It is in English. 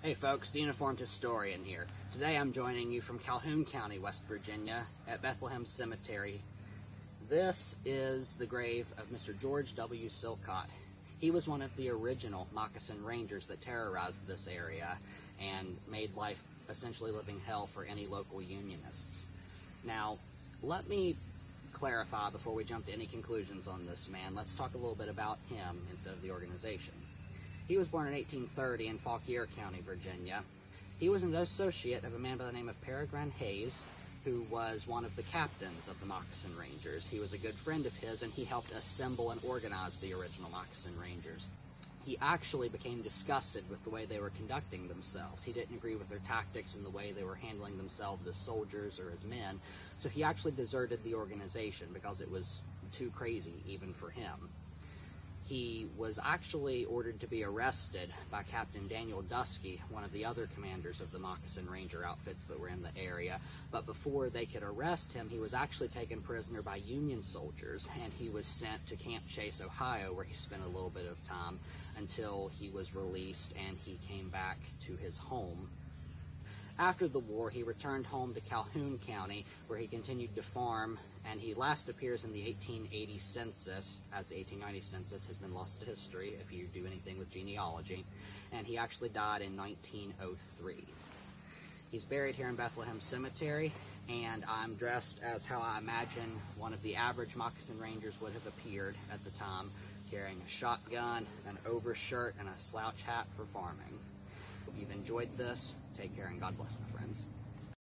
Hey folks, the Uniformed Historian here. Today I'm joining you from Calhoun County, West Virginia, at Bethlehem Cemetery. This is the grave of Mr. George W. Silcott. He was one of the original Moccasin Rangers that terrorized this area and made life essentially living hell for any local Unionists. Now, let me clarify before we jump to any conclusions on this man. Let's talk a little bit about him instead of the organization. He was born in 1830 in Fauquier County, Virginia. He was an associate of a man by the name of Peregrine Hayes, who was one of the captains of the Moccasin Rangers. He was a good friend of his, and he helped assemble and organize the original Moccasin Rangers. He actually became disgusted with the way they were conducting themselves. He didn't agree with their tactics and the way they were handling themselves as soldiers or as men, so he actually deserted the organization because it was too crazy even for him. He was actually ordered to be arrested by Captain Daniel Dusky, one of the other commanders of the Moccasin Ranger outfits that were in the area. But before they could arrest him, he was actually taken prisoner by Union soldiers, and he was sent to Camp Chase, Ohio, where he spent a little bit of time until he was released and he came back to his home. After the war, he returned home to Calhoun County, where he continued to farm, and he last appears in the 1880 census, as the 1890 census has been lost to history if you do anything with genealogy, and he actually died in 1903. He's buried here in Bethlehem Cemetery, and I'm dressed as how I imagine one of the average Moccasin Rangers would have appeared at the time, carrying a shotgun, an overshirt, and a slouch hat for farming. If you've enjoyed this, take care and God bless, my friends.